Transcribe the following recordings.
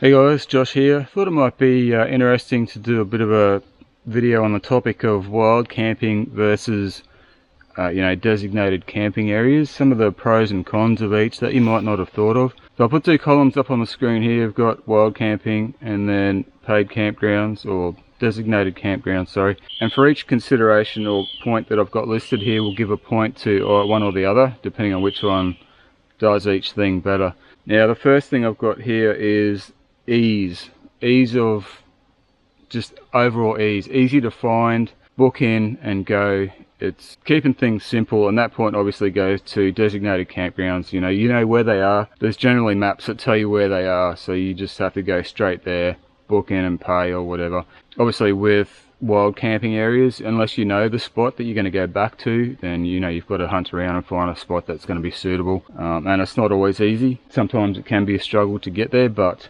Hey guys, Josh here. Thought it might be interesting to do a bit of a video on the topic of wild camping versus designated camping areas, some of the pros and cons of each that you might not have thought of. So I'll put two columns up on the screen here. We've got wild camping and then paid campgrounds, or designated campgrounds, sorry. And for each consideration or point that I've got listed here, we'll give a point to one or the other, depending on which one does each thing better. Now the first thing I've got here is ease of just overall ease, easy to find, book in and go. It's keeping things simple, and that point obviously goes to designated campgrounds. You know where they are. There's generally maps that tell you where they are, so you just have to go straight there, book in and pay or whatever. Obviously with wild camping areas, unless you know the spot that you're going to go back to, then you've got to hunt around and find a spot that's going to be suitable, and it's not always easy. Sometimes it can be a struggle to get there, but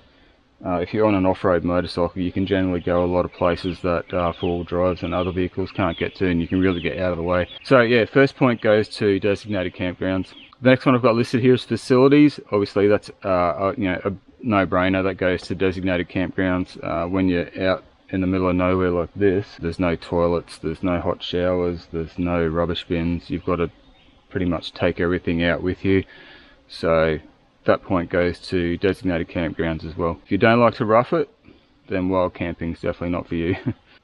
if you're on an off-road motorcycle, you can generally go a lot of places that four-wheel drives and other vehicles can't get to, and you can really get out of the way. So yeah, first point goes to designated campgrounds. The next one I've got listed here is facilities. Obviously that's a no-brainer. That goes to designated campgrounds. When you're out in the middle of nowhere like this, there's no toilets, there's no hot showers, there's no rubbish bins. You've got to pretty much take everything out with you. So that point goes to designated campgrounds as well. If you don't like to rough it, then wild camping is definitely not for you.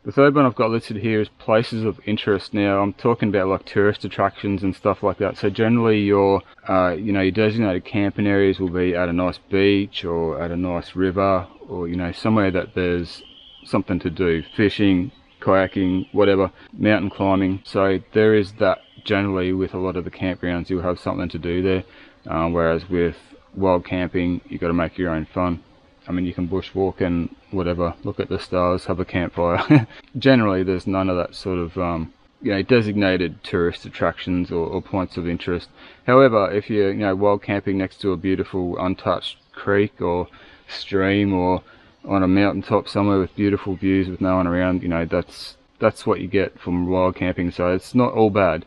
The third one I've got listed here is places of interest. Now I'm talking about like tourist attractions and stuff like that. So generally your designated camping areas will be at a nice beach or at a nice river, or somewhere that there's something to do, fishing, kayaking, whatever, mountain climbing. So there is that generally with a lot of the campgrounds. You'll have something to do there, whereas with wild camping, you got to make your own fun. I mean, you can bushwalk and whatever, look at the stars, have a campfire. Generally there's none of that sort of designated tourist attractions or points of interest. However, if you're wild camping next to a beautiful untouched creek or stream, or on a mountaintop somewhere with beautiful views with no one around, that's what you get from wild camping. So it's not all bad,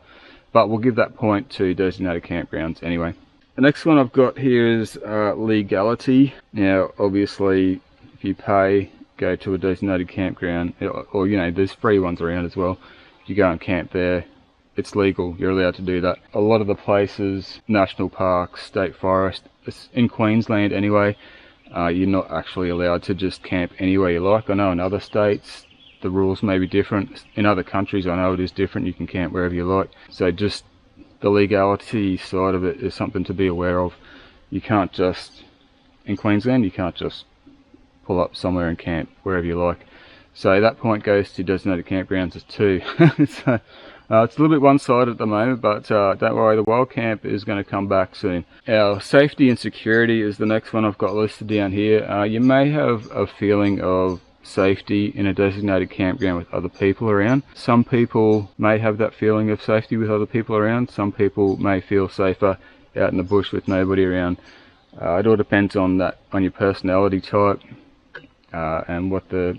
but we'll give that point to designated campgrounds anyway. The next one I've got here is legality. Now obviously if you pay, go to a designated campground, or there's free ones around as well. If you go and camp there, it's legal, you're allowed to do that. A lot of the places, national parks, state forest, in Queensland anyway, you're not actually allowed to just camp anywhere you like. I know in other states the rules may be different. In other countries I know it is different, you can camp wherever you like. So just the legality side of it is something to be aware of. You can't just, in Queensland, you can't just pull up somewhere and camp wherever you like. So that point goes to designated campgrounds as 2. So, it's a little bit one-sided at the moment, but don't worry, the wild camp is going to come back soon. Our safety and security is the next one I've got listed down here. You may have a feeling of safety in a designated campground with other people around. Some people may have that feeling of safety with other people around. Some people may feel safer out in the bush with nobody around. It all depends on your personality type, and what the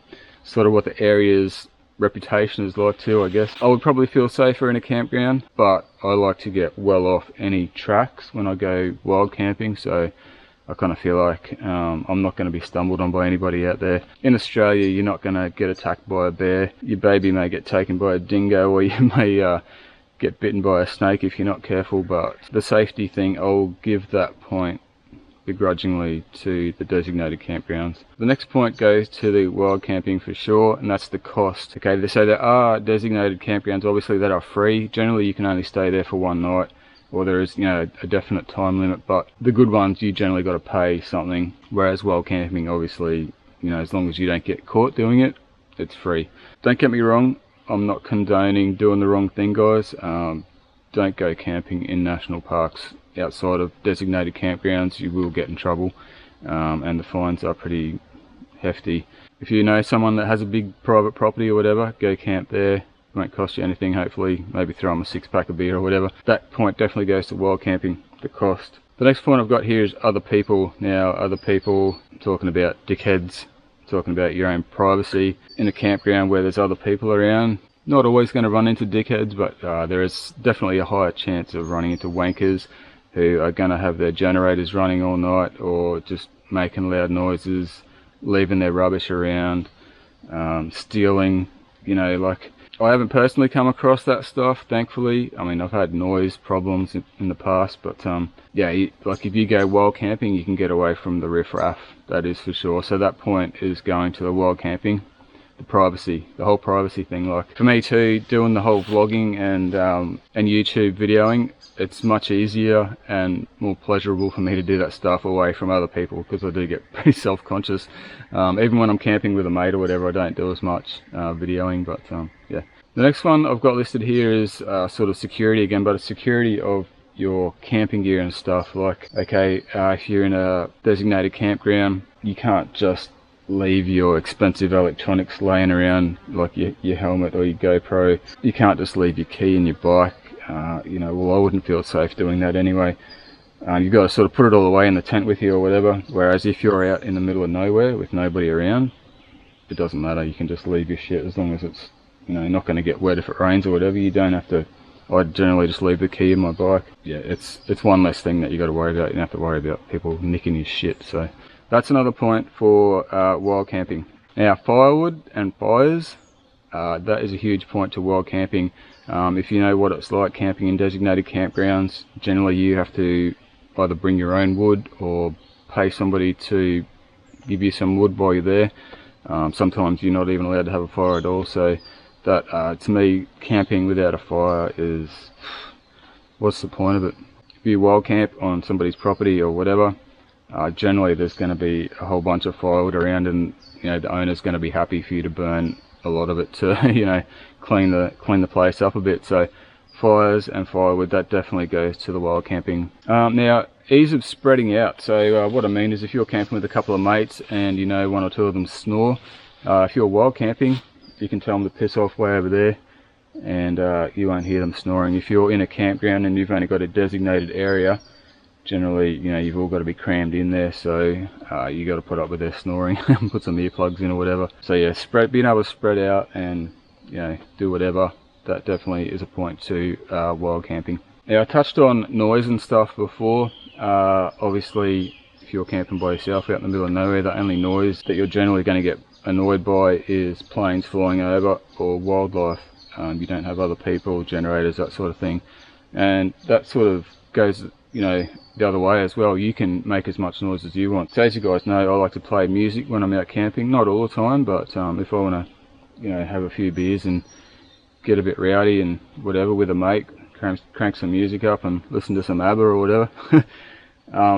area's reputation is like too, I guess. I would probably feel safer in a campground, but I like to get well off any tracks when I go wild camping, so I kind of feel like I'm not going to be stumbled on by anybody out there. In Australia, you're not going to get attacked by a bear. Your baby may get taken by a dingo, or you may get bitten by a snake if you're not careful. But the safety thing, I'll give that point begrudgingly to the designated campgrounds. The next point goes to the wild camping for sure, and that's the cost. Okay, so there are designated campgrounds obviously that are free. Generally you can only stay there for one night, or there is a definite time limit, but the good ones you generally got to pay something, whereas wild camping obviously, as long as you don't get caught doing it, it's free. Don't get me wrong, I'm not condoning doing the wrong thing, guys. Don't go camping in national parks outside of designated campgrounds. You will get in trouble, and the fines are pretty hefty. If you know someone that has a big private property or whatever, go camp there. Won't cost you anything, hopefully. Maybe throw them a 6-pack of beer or whatever. That point definitely goes to wild camping, the cost. The next point I've got here is other people. Now other people, I'm talking about dickheads, talking about your own privacy. In a campground where there's other people around, not always going to run into dickheads, but there is definitely a higher chance of running into wankers who are going to have their generators running all night, or just making loud noises, leaving their rubbish around, stealing, you know, like, I haven't personally come across that stuff, thankfully. I mean, I've had noise problems in the past, but yeah, like if you go wild camping, you can get away from the riffraff, that is for sure. So that point is going to the wild camping, the privacy, the whole privacy thing. Like for me too, doing the whole vlogging and YouTube videoing, it's much easier and more pleasurable for me to do that stuff away from other people, because I do get pretty self-conscious. Even when I'm camping with a mate or whatever, I don't do as much videoing, but yeah. The next one I've got listed here is sort of security again, but it's security of your camping gear and stuff. Like, okay, if you're in a designated campground, you can't just leave your expensive electronics laying around, like your helmet or your GoPro. You can't just leave your key in your bike. You know, well, I wouldn't feel safe doing that anyway. You've got to sort of put it all away in the tent with you or whatever, whereas if you're out in the middle of nowhere with nobody around, it doesn't matter. You can just leave your shit as long as it's, you know, not going to get wet if it rains or whatever. You don't have to. I generally just leave the key in my bike. Yeah, it's one less thing that you got to worry about. You don't have to worry about people nicking your shit. So that's another point for wild camping. Now, firewood and fires, that is a huge point to wild camping. If you know what it's like camping in designated campgrounds, generally you have to either bring your own wood or pay somebody to give you some wood while you're there. Sometimes you're not even allowed to have a fire at all. So that, to me, camping without a fire is, what's the point of it? If you wild camp on somebody's property or whatever, generally there's going to be a whole bunch of firewood around, and you know the owner's going to be happy for you to burn a lot of it to you know, clean the place up a bit. So fires and firewood, that definitely goes to the wild camping. Now, ease of spreading out. So what I mean is, if you're camping with a couple of mates and you know one or two of them snore, if you're wild camping, you can tell them to piss off way over there, and you won't hear them snoring. If you're in a campground and you've only got a designated area, generally, you know, you've all got to be crammed in there, so you got to put up with their snoring and put some earplugs in or whatever. So yeah, being able to spread out and, you know, do whatever, that definitely is a point to wild camping. Now, I touched on noise and stuff before. Obviously, if you're camping by yourself out in the middle of nowhere, the only noise that you're generally going to get annoyed by is planes flying over or wildlife. You don't have other people, generators, that sort of thing, and that sort of goes, you know, the other way as well. You can make as much noise as you want. So as you guys know, I like to play music when I'm out camping, not all the time, but if I want to, you know, have a few beers and get a bit rowdy and whatever with a mate, crank some music up and listen to some ABBA or whatever.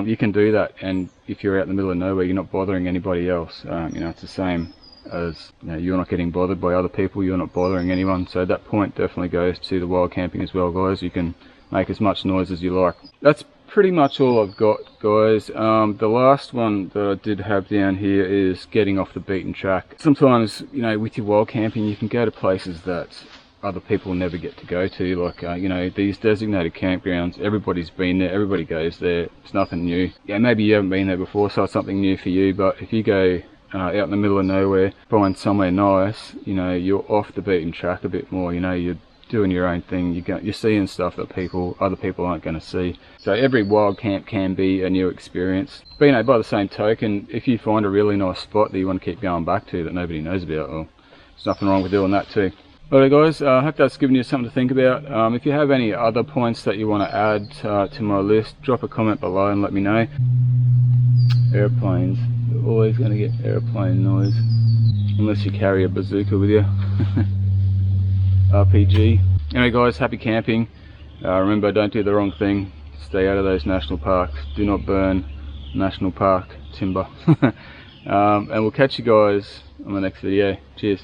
You can do that, and if you're out in the middle of nowhere, you're not bothering anybody else. You know, it's the same as, you know, you're not getting bothered by other people, you're not bothering anyone. So that point definitely goes to the wild camping as well, guys. You can make as much noise as you like. That's pretty much all I've got, guys. The last one that I did have down here is getting off the beaten track. Sometimes, you know, with your wild camping, you can go to places that other people never get to go to, like you know, these designated campgrounds. Everybody's been there, everybody goes there, it's nothing new. Yeah, maybe you haven't been there before, so it's something new for you, but if you go out in the middle of nowhere, find somewhere nice, you know, you're off the beaten track a bit more. You know, you're doing your own thing, you're seeing stuff that other people aren't going to see. So every wild camp can be a new experience. But you know, by the same token, if you find a really nice spot that you want to keep going back to that nobody knows about, well, there's nothing wrong with doing that too. Alright guys, I hope that's given you something to think about. If you have any other points that you want to add to my list, drop a comment below and let me know. Airplanes, you're always going to get airplane noise, unless you carry a bazooka with you. RPG. Anyway guys, happy camping. Remember, don't do the wrong thing. Stay out of those national parks. Do not burn national park timber. And we'll catch you guys on the next video. Cheers.